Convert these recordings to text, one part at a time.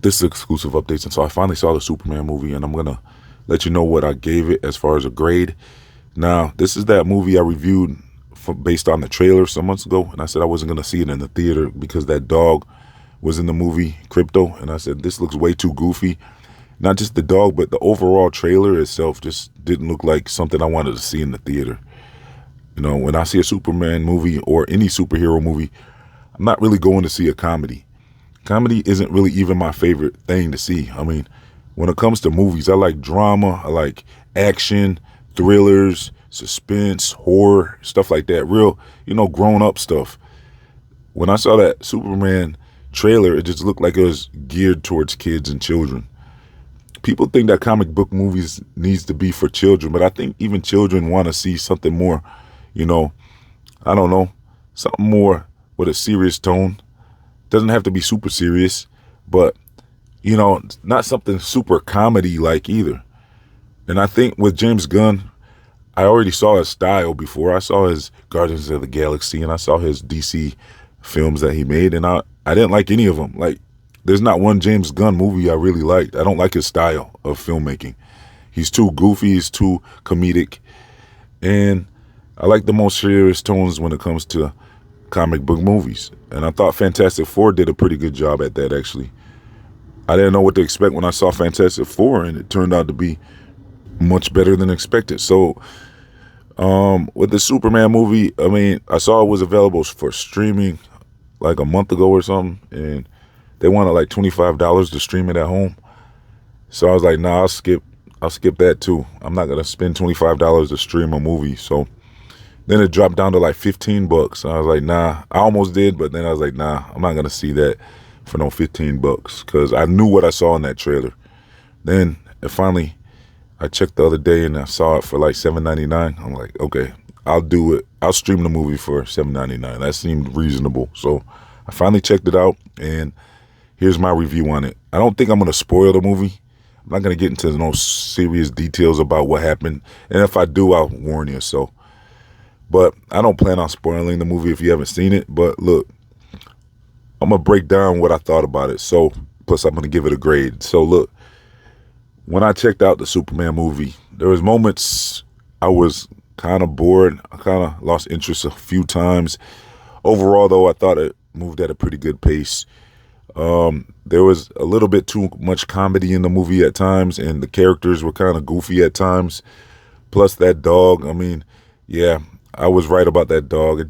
This is exclusive updates, and so I finally saw the Superman movie, and I'm gonna let you know what I gave it as far as a grade. Now, this is that movie I reviewed based on the trailer some months ago, and I said I wasn't gonna see it in the theater because that dog was in the movie Crypto, and I said this looks way too goofy. Not just the dog, but the overall trailer itself just didn't look like something I wanted to see in the theater. You know, when I see a Superman movie or any superhero movie, I'm not really going to see a comedy. Comedy isn't really even my favorite thing to see. I mean, when it comes to movies, I like drama, I like action, thrillers, suspense, horror, stuff like that. Real, grown up stuff. When I saw that Superman trailer, it just looked like it was geared towards kids and children. People think that comic book movies needs to be for children, but I think even children want to see something more, you know, I don't know, something more with a serious tone. Doesn't have to be super serious, but not something super comedy like either. And I think with James Gunn, I already saw his style before. I saw his Guardians of the Galaxy and I saw his DC films that he made, and I didn't like any of them. Like, there's not one James Gunn movie I really liked. I don't like his style of filmmaking. He's too goofy, he's too comedic, and I like the most serious tones when it comes to comic book movies. And I thought Fantastic Four did a pretty good job at that, actually. I didn't know what to expect when I saw Fantastic Four, and it turned out to be much better than expected. So, with the Superman movie, I mean, I saw it was available for streaming like a month ago or something, and they wanted like $25 to stream it at home. So I was like, nah, I'll skip that too. I'm not gonna spend $25 to stream a movie. So then it dropped down to like $15. And I was like, nah. I almost did, but then I was like, nah, I'm not gonna see that for no $15 because I knew what I saw in that trailer. Then finally, I checked the other day and I saw it for like $7.99. I'm like, okay, I'll do it. I'll stream the movie for $7.99. That seemed reasonable. So I finally checked it out, and here's my review on it. I don't think I'm gonna spoil the movie. I'm not gonna get into no serious details about what happened, and if I do, I'll warn you. So. But I don't plan on spoiling the movie if you haven't seen it. But look, I'm going to break down what I thought about it. So, plus I'm going to give it a grade. So look, when I checked out the Superman movie, there was moments I was kind of bored. I kind of lost interest a few times. Overall, though, I thought it moved at a pretty good pace. There was a little bit too much comedy in the movie at times, and the characters were kind of goofy at times. Plus that dog, I mean, yeah, I was right about that dog.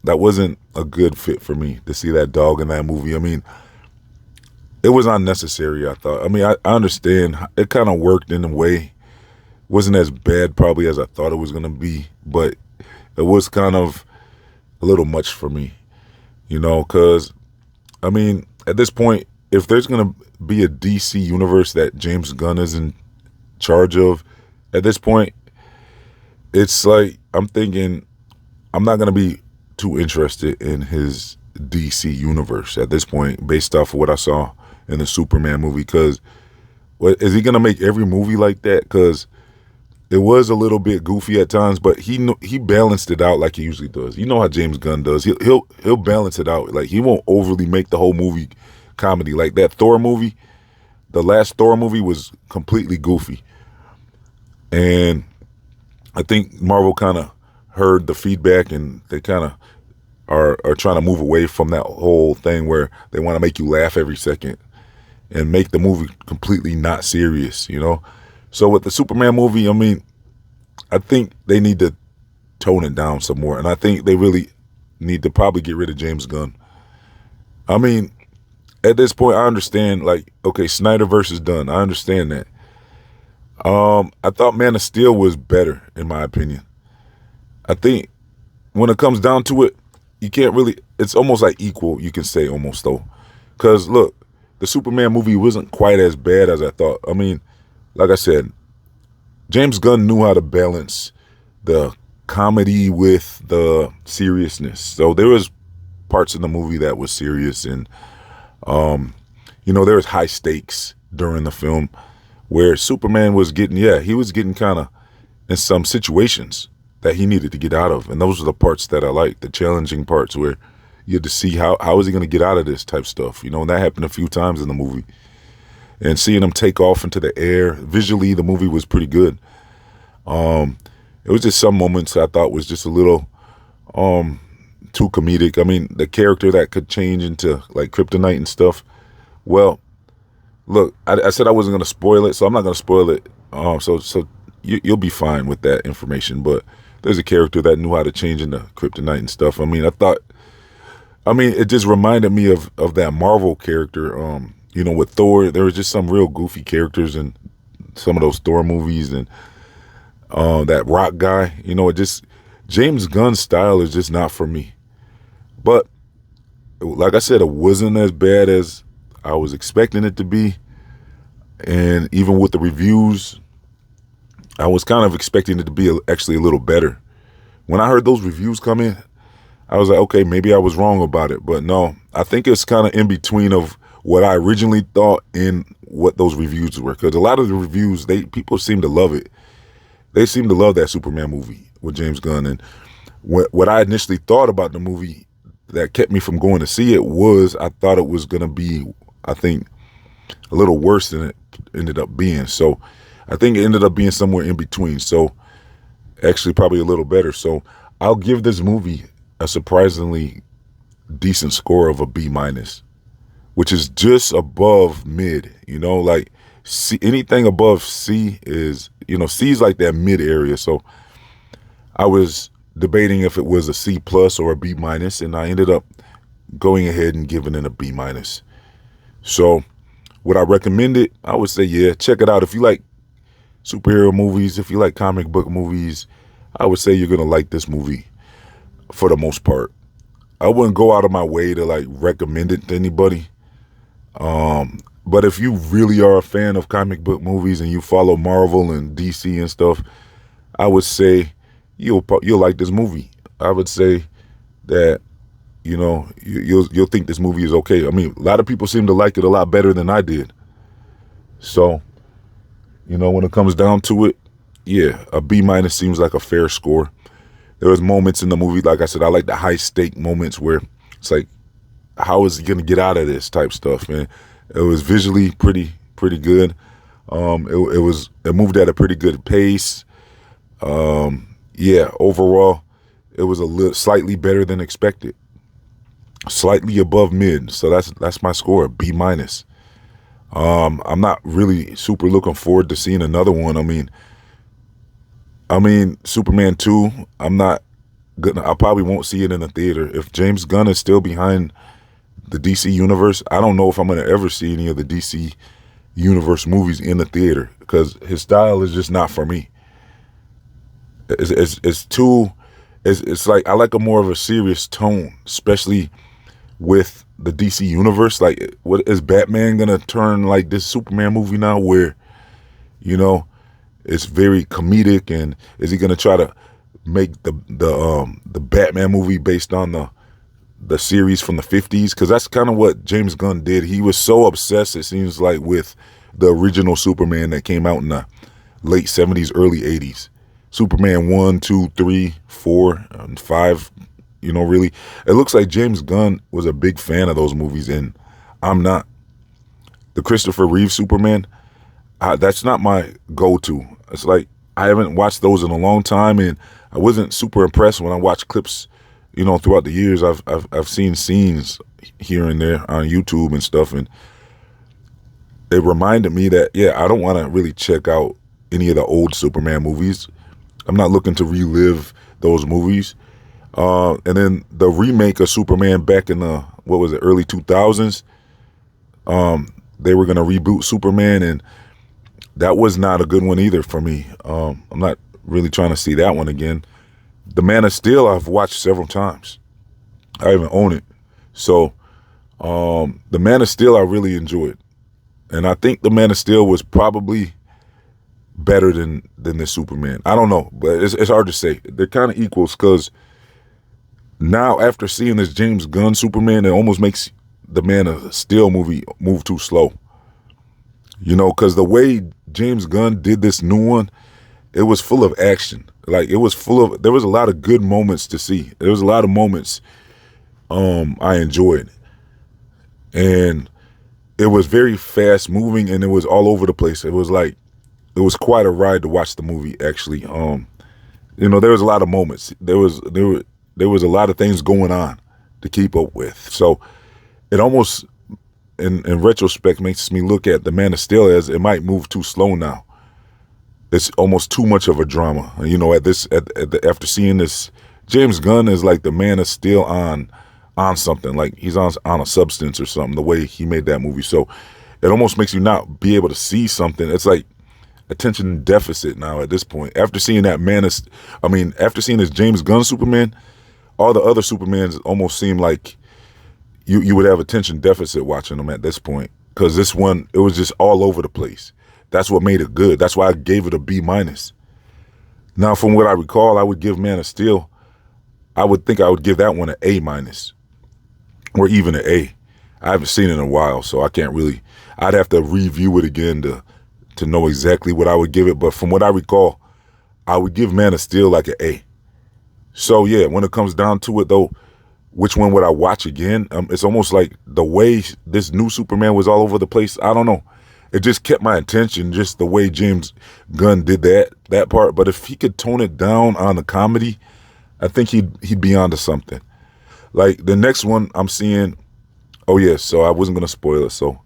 That wasn't a good fit for me to see that dog in that movie. I mean, it was unnecessary, I thought. I mean, I understand. It kind of worked in a way. Wasn't as bad probably as I thought it was going to be, but it was kind of a little much for me, because, I mean, at this point, if there's going to be a DC universe that James Gunn is in charge of, at this point, it's like I'm thinking I'm not going to be too interested in his DC universe at this point based off of what I saw in the Superman movie, because is he going to make every movie like that? Because it was a little bit goofy at times, but he balanced it out like he usually does. You know how James Gunn does. He'll balance it out. Like, he won't overly make the whole movie comedy. Like that Thor movie, the last Thor movie was completely goofy. And I think Marvel kind of heard the feedback, and they kind of are trying to move away from that whole thing where they want to make you laugh every second and make the movie completely not serious, So with the Superman movie, I mean, I think they need to tone it down some more, and I think they really need to probably get rid of James Gunn. I mean, at this point, I understand, like, okay, Snyderverse is done. I understand that. I thought Man of Steel was better, in my opinion. I think when it comes down to it, you can't really, it's almost like equal, you can say almost though. Because look, the Superman movie wasn't quite as bad as I thought. I mean, like I said, James Gunn knew how to balance the comedy with the seriousness. So there was parts in the movie that was serious, and, there was high stakes during the film, where Superman was getting, he was getting kind of in some situations that he needed to get out of. And those are the parts that I like, the challenging parts where you had to see how is he going to get out of this type stuff. And that happened a few times in the movie. and seeing him take off into the air. Visually, the movie was pretty good. It was just some moments I thought was just a little too comedic. I mean, the character that could change into like kryptonite and stuff. Well, look, I said I wasn't gonna spoil it, so I'm not gonna spoil it. So you'll be fine with that information. But there's a character that knew how to change into kryptonite and stuff. I mean, it just reminded me of that Marvel character. With Thor, there was just some real goofy characters in some of those Thor movies, and that Rock guy. James Gunn's style is just not for me. But like I said, it wasn't as bad as I was expecting it to be. And even with the reviews, I was kind of expecting it to be actually a little better. When I heard those reviews come in, I was like, okay, maybe I was wrong about it. But no, I think it's kind of in between of what I originally thought and what those reviews were. Because a lot of the reviews, people seem to love it. They seem to love that Superman movie with James Gunn. And what I initially thought about the movie that kept me from going to see it was I thought it was going to be, I think, a little worse than it ended up being. So I think it ended up being somewhere in between. So actually probably a little better. So I'll give this movie a surprisingly decent score of a B-, which is just above mid. Like C, anything above C is, C is like that mid area. So I was debating if it was a C+ or a B-, and I ended up going ahead and giving it a B-. So would I recommend it? I would say, yeah, check it out. If you like superhero movies, if you like comic book movies, I would say you're going to like this movie for the most part. I wouldn't go out of my way to like recommend it to anybody. But if you really are a fan of comic book movies and you follow Marvel and DC and stuff, I would say you'll like this movie. I would say that you'll think this movie is okay. I mean, a lot of people seem to like it a lot better than I did. So, when it comes down to it, yeah, a B- seems like a fair score. There was moments in the movie, like I said, I like the high stake moments where it's like, how is he gonna get out of this type stuff, man? It was visually pretty good. It moved at a pretty good pace. Yeah, overall, it was slightly better than expected. Slightly above mid, so that's my score, B-. I'm not really super looking forward to seeing another one. I mean, Superman 2, I probably won't see it in the theater. If James Gunn is still behind the DC universe, I don't know if I'm gonna ever see any of the DC universe movies in the theater because his style is just not for me. It's like I like a more of a serious tone, especially with the DC universe. Like, what is Batman gonna turn like this Superman movie now where, it's very comedic, and is he gonna try to make the Batman movie based on the series from the 50s? Because that's kind of what James Gunn did. He was so obsessed, it seems like, with the original Superman that came out in the late 70s, early 80s. Superman 1, 2, 3, 4, and 5. Really, it looks like James Gunn was a big fan of those movies, and I'm not. The Christopher Reeve Superman, that's not my go-to. It's like I haven't watched those in a long time, and I wasn't super impressed when I watched clips, throughout the years. I've seen scenes here and there on YouTube and stuff, and it reminded me that, yeah, I don't want to really check out any of the old Superman movies. I'm not looking to relive those movies. And then the remake of Superman back in the, early 2000s, they were going to reboot Superman, and that was not a good one either for me. I'm not really trying to see that one again. The Man of Steel I've watched several times. I even own it. So the Man of Steel I really enjoyed. And I think the Man of Steel was probably better than this Superman. I don't know, but it's hard to say. They're kind of equals because now, after seeing this James Gunn Superman, it almost makes the Man of Steel movie move too slow. Because the way James Gunn did this new one, it was full of action. Like, there was a lot of good moments to see. There was a lot of moments I enjoyed. And it was very fast moving and it was all over the place. It was like it was quite a ride to watch the movie actually. There was a lot of moments. There was a lot of things going on to keep up with. So it almost in retrospect makes me look at The Man of Steel as it might move too slow now. It's almost too much of a drama. After seeing this, James Gunn is like the Man of Steel on something, like he's on a substance or something, the way he made that movie. So it almost makes you not be able to see something. It's like attention deficit now at this point. After seeing after seeing this James Gunn Superman, all the other Supermans almost seem like you would have attention deficit watching them at this point, because this one, it was just all over the place. That's what made it good. That's why I gave it a B minus. Now, from what I recall, I would give Man of Steel, I would think I would give that one an A minus or even an A. I haven't seen it in a while, so I can't really, I'd have to review it again to know exactly what I would give it. But from what I recall, I would give Man of Steel like an A. So yeah, when it comes down to it though, which one would I watch again? It's almost like the way this new Superman was all over the place. I don't know. It just kept my attention, just the way James Gunn did that part. But if he could tone it down on the comedy, I think he'd be onto something. Like the next one I'm seeing, oh yeah, so I wasn't gonna spoil it, so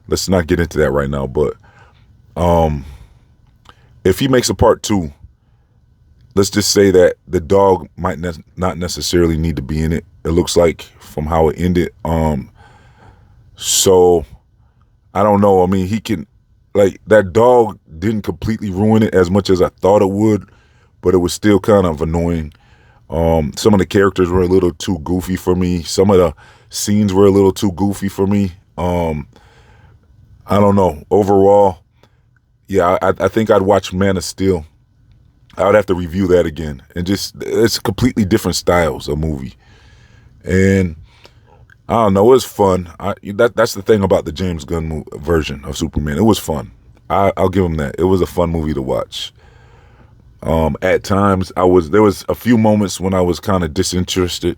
let's not get into that right now. But if he makes a part 2, let's just say that the dog might not necessarily need to be in it. It looks like from how it ended. So I don't know. I mean, he can, like, that dog didn't completely ruin it as much as I thought it would, but it was still kind of annoying. Some of the characters were a little too goofy for me. Some of the scenes were a little too goofy for me. I don't know. Overall, yeah, I think I'd watch Man of Steel. I would have to review that again. And just, it's completely different styles of movie. And I don't know, it was fun. That's the thing about the James Gunn version of Superman. It was fun. I'll give him that. It was a fun movie to watch. At times, there was a few moments when I was kind of disinterested,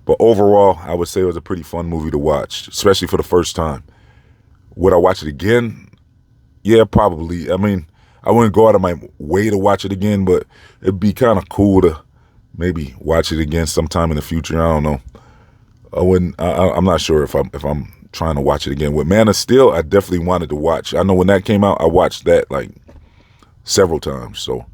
but overall, I would say it was a pretty fun movie to watch, especially for the first time. Would I watch it again? Yeah, probably. I mean, I wouldn't go out of my way to watch it again, but it'd be kind of cool to maybe watch it again sometime in the future. I don't know. I'm not sure if I'm trying to watch it again. With Man of Steel, I definitely wanted to watch. I know when that came out, I watched that like several times. So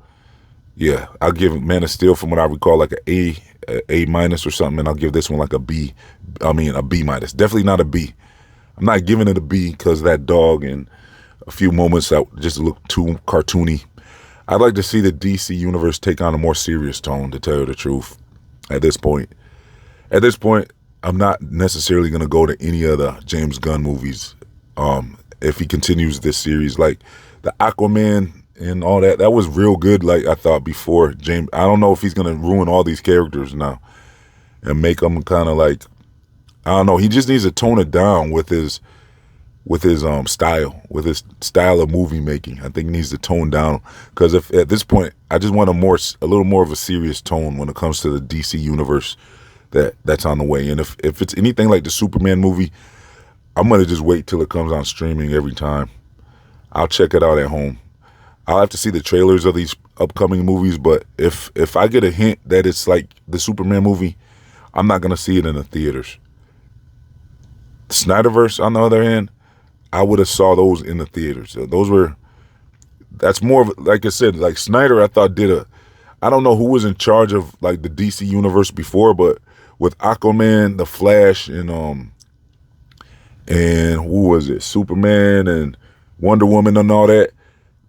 yeah, I'll give Man of Steel, from what I recall, like A minus or something, and I'll give this one like a B. I mean a B minus. Definitely not a B. I'm not giving it a B because that dog and a few moments that just look too cartoony. I'd like to see the DC universe take on a more serious tone, to tell you the truth. At this point, I'm not necessarily going to go to any of the James Gunn movies. If he continues this series, like the Aquaman and all that, that was real good. Like I thought before, James. I don't know if he's going to ruin all these characters now and make them kind of like, I don't know. He just needs to tone it down with his style of movie making. I think he needs to tone down, because if at this point, I just want a little more of a serious tone when it comes to the DC universe that's on the way. And if it's anything like the Superman movie, I'm gonna just wait till it comes on streaming every time. I'll check it out at home. I'll have to see the trailers of these upcoming movies, but if I get a hint that it's like the Superman movie, I'm not gonna see it in the theaters. Snyderverse, on the other hand, I would have saw those in the theaters. That's more of, like I said, like Snyder, I thought I don't know who was in charge of like the DC universe before, but with Aquaman, The Flash, and who was it? Superman and Wonder Woman and all that.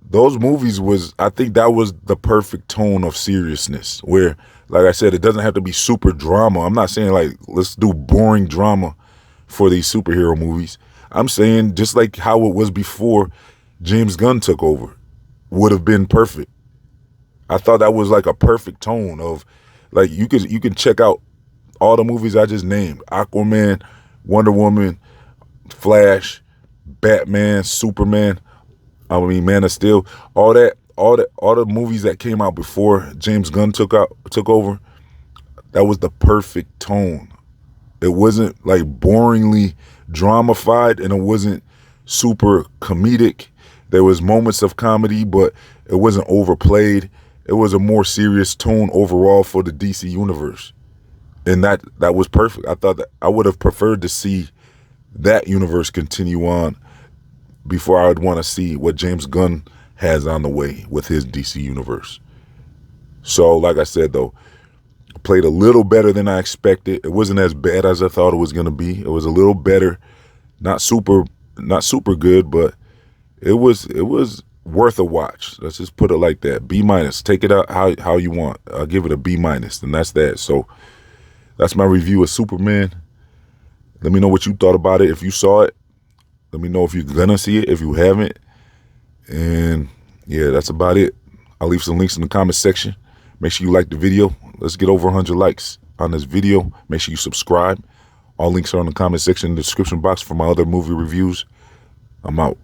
Those movies I think that was the perfect tone of seriousness, where, like I said, it doesn't have to be super drama. I'm not saying like, let's do boring drama for these superhero movies. I'm saying just like how it was before James Gunn took over would have been perfect. I thought that was like a perfect tone of, like, you can check out all the movies I just named: Aquaman, Wonder Woman, Flash, Batman, Superman, Man of Steel, all the movies that came out before James Gunn took over. That was the perfect tone It wasn't like boringly dramified, and it wasn't super comedic. There was moments of comedy, but it wasn't overplayed. It was a more serious tone overall for the DC universe. And that was perfect. I thought that I would have preferred to see that universe continue on before I would want to see what James Gunn has on the way with his DC universe. So, like I said, though, played a little better than I expected. It wasn't as bad as I thought it was going to be. It was a little better, not super good, but it was worth a watch. Let's just put it like that. B minus. Take it out how you want. I'll give it a B minus, and that's that. So that's my review of Superman. Let me know what you thought about it. If you saw it, let me know if you're gonna see it. If you haven't, and yeah, that's about it. I'll leave some links in the comment section. Make sure you like the video. Let's get over 100 likes on this video. Make sure you subscribe. All links are in the comment section in the description box for my other movie reviews. I'm out.